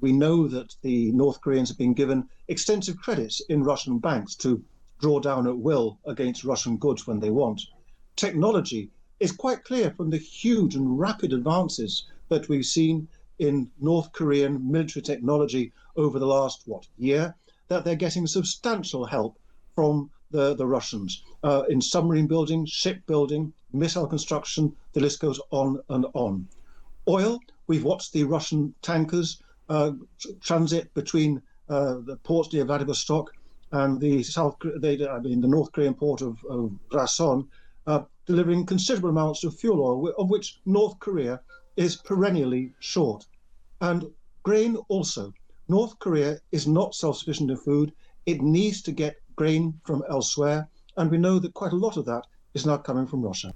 we know that the North Koreans have been given extensive credits in Russian banks to draw down at will against Russian goods when they want. Technology is quite clear from the huge and rapid advances that we've seen in North Korean military technology over the last, year, that they're getting substantial help from the Russians in submarine building, shipbuilding, missile construction, the list goes on and on. Oil, we've watched the Russian tankers transit between the ports near Vladivostok and the North Korean port of Rason, delivering considerable amounts of fuel oil, of which North Korea is perennially short. And grain also. North Korea is not self-sufficient in food. It needs to get grain from elsewhere. And we know that quite a lot of that is now coming from Russia.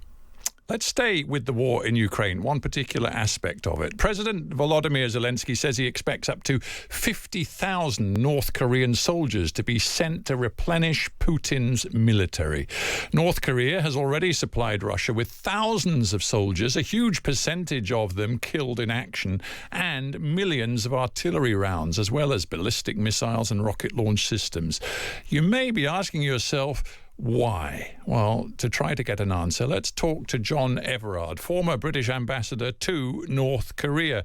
Let's stay with the war in Ukraine, one particular aspect of it. President Volodymyr Zelensky says he expects up to 50,000 North Korean soldiers to be sent to replenish Putin's military. North Korea has already supplied Russia with thousands of soldiers, a huge percentage of them killed in action, and millions of artillery rounds, as well as ballistic missiles and rocket launch systems. You may be asking yourself, why? Well, to try to get an answer, let's talk to John Everard, former British ambassador to North Korea.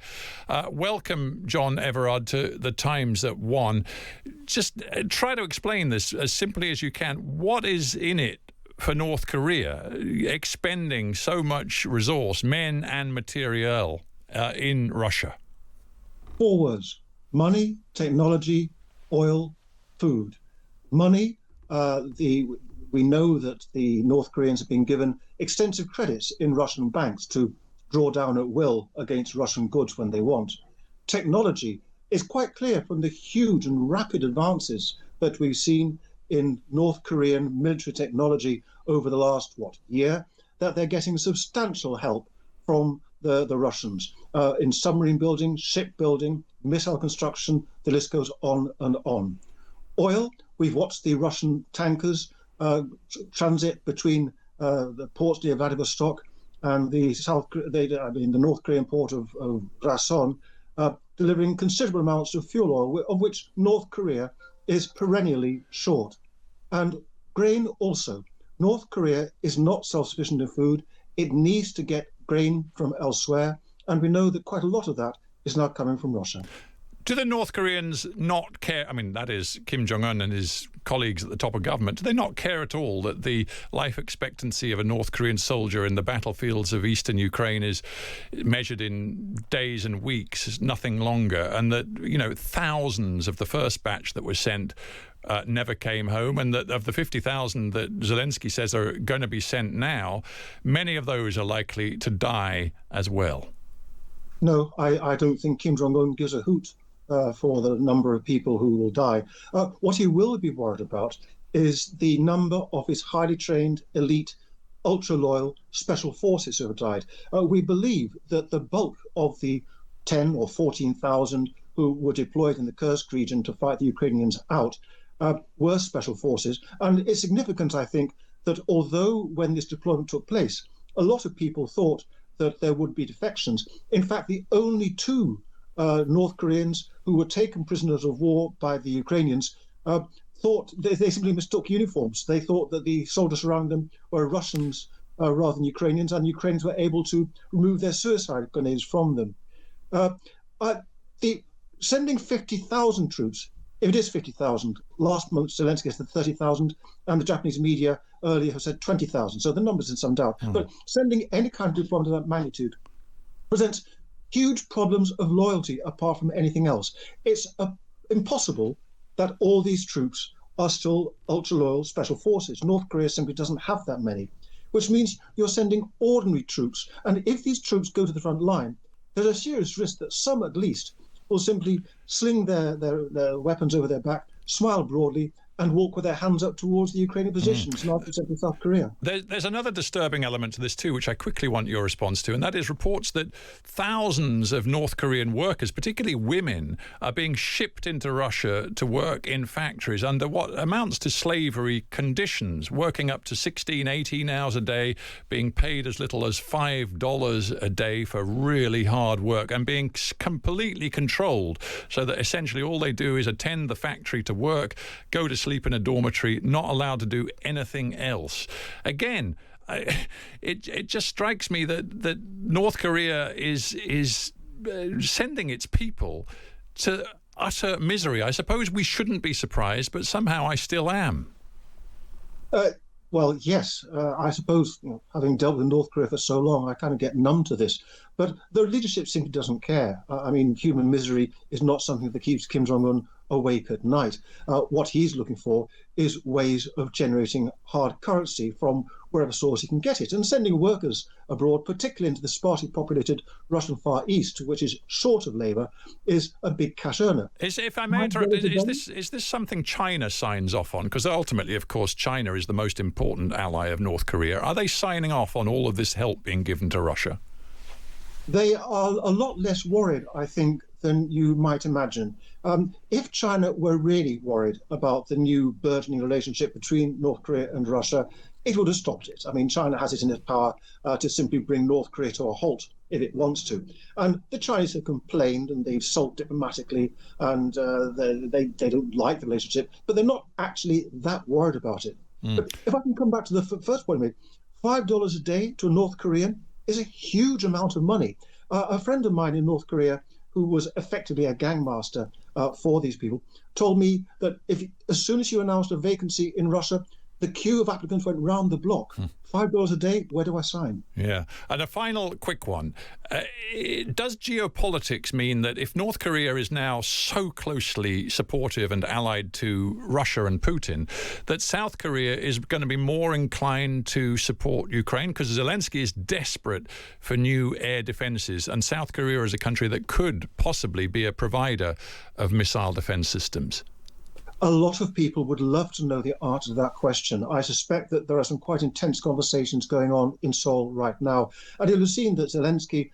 Welcome, John Everard, to the Times at 1. Just try to explain this as simply as you can. What is in it for North Korea, expending so much resource, men and materiel, in Russia? 4 words: money, technology, oil, food. Money, we know that the North Koreans have been given extensive credits in Russian banks to draw down at will against Russian goods when they want. Technology is quite clear from the huge and rapid advances that we've seen in North Korean military technology over the last, year, that they're getting substantial help from the Russians in submarine building, shipbuilding, missile construction, the list goes on and on. Oil, we've watched the Russian tankers transit between the ports near Vladivostok and the North Korean port of Rason, delivering considerable amounts of fuel oil, of which North Korea is perennially short. And grain also. North Korea is not self-sufficient in food. It needs to get grain from elsewhere. And we know that quite a lot of that is now coming from Russia. Do the North Koreans not care? I mean, that is Kim Jong Un and his colleagues at the top of government. Do they not care at all that the life expectancy of a North Korean soldier in the battlefields of eastern Ukraine is measured in days and weeks, nothing longer, and that, thousands of the first batch that were sent never came home, and that of the 50,000 that Zelensky says are going to be sent now, many of those are likely to die as well? No, I don't think Kim Jong Un gives a hoot for the number of people who will die. What he will be worried about is the number of his highly trained, elite, ultra-loyal special forces who have died. We believe that the bulk of the 10 or 14,000 who were deployed in the Kursk region to fight the Ukrainians out were special forces. And it's significant, I think, that although when this deployment took place, a lot of people thought that there would be defections. In fact, the only 2 North Koreans who were taken prisoners of war by the Ukrainians thought they simply mistook uniforms. They thought that the soldiers around them were Russians rather than Ukrainians, and Ukrainians were able to remove their suicide grenades from them. Sending 50,000 troops, if it is 50,000, last month Zelensky said 30,000, and the Japanese media earlier have said 20,000. So the number's in some doubt. But sending any kind of deployment of that magnitude presents huge problems of loyalty apart from anything else. It's impossible that all these troops are still ultra-loyal special forces. North Korea simply doesn't have that many, which means you're sending ordinary troops. And if these troops go to the front line, there's a serious risk that some at least will simply sling their weapons over their back, smile broadly, and walk with their hands up towards the Ukrainian positions, not to South Korea. There's another disturbing element to this too, which I quickly want your response to, and that is reports that thousands of North Korean workers, particularly women, are being shipped into Russia to work in factories under what amounts to slavery conditions, working up to 16, 18 hours a day, being paid as little as $5 a day for really hard work, and being completely controlled, so that essentially all they do is attend the factory to work, go to sleep in a dormitory, not allowed to do anything else. Again, it just strikes me that North Korea is sending its people to utter misery. I suppose we shouldn't be surprised, but somehow I still am. Well, yes, I suppose, having dealt with North Korea for so long, I kind of get numb to this. But the leadership simply doesn't care. I mean, human misery is not something that keeps Kim Jong Un awake at night. What he's looking for is ways of generating hard currency from wherever source he can get it, and sending workers abroad, particularly into the sparsely populated Russian Far East, which is short of labour, is a big cash earner. If I may interrupt, is this something China signs off on? Because ultimately, of course, China is the most important ally of North Korea. Are they signing off on all of this help being given to Russia? They are a lot less worried, I think, than you might imagine. If China were really worried about the new burgeoning relationship between North Korea and Russia, it would have stopped it. I mean, China has it in its power to simply bring North Korea to a halt if it wants to. And the Chinese have complained and they've sulked diplomatically, and they don't like the relationship, but they're not actually that worried about it. But if I can come back to the first point I made, $5 a day to a North Korean is a huge amount of money. A friend of mine in North Korea, who was effectively a gangmaster for these people, told me that as soon as you announced a vacancy in Russia, the queue of applicants went round the block. $5 a day, where do I sign? Yeah. And a final quick one. Does geopolitics mean that if North Korea is now so closely supportive and allied to Russia and Putin, that South Korea is going to be more inclined to support Ukraine? Because Zelensky is desperate for new air defenses, and South Korea is a country that could possibly be a provider of missile defense systems. A lot of people would love to know the answer to that question. I suspect that there are some quite intense conversations going on in Seoul right now. And you'll have seen that Zelensky,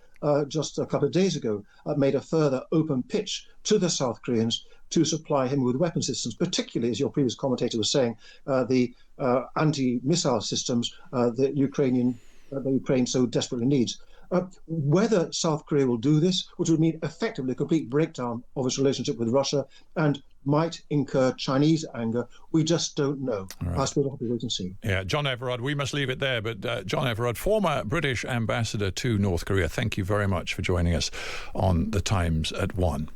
just a couple of days ago, made a further open pitch to the South Koreans to supply him with weapon systems, particularly, as your previous commentator was saying, the anti-missile systems that Ukraine so desperately needs. Whether South Korea will do this, which would mean effectively a complete breakdown of its relationship with Russia and might incur Chinese anger, we just don't know. Right. I suppose we'll have to wait and see. Yeah, John Everard, we must leave it there. But John Everard, former British ambassador to North Korea, thank you very much for joining us on The Times at 1.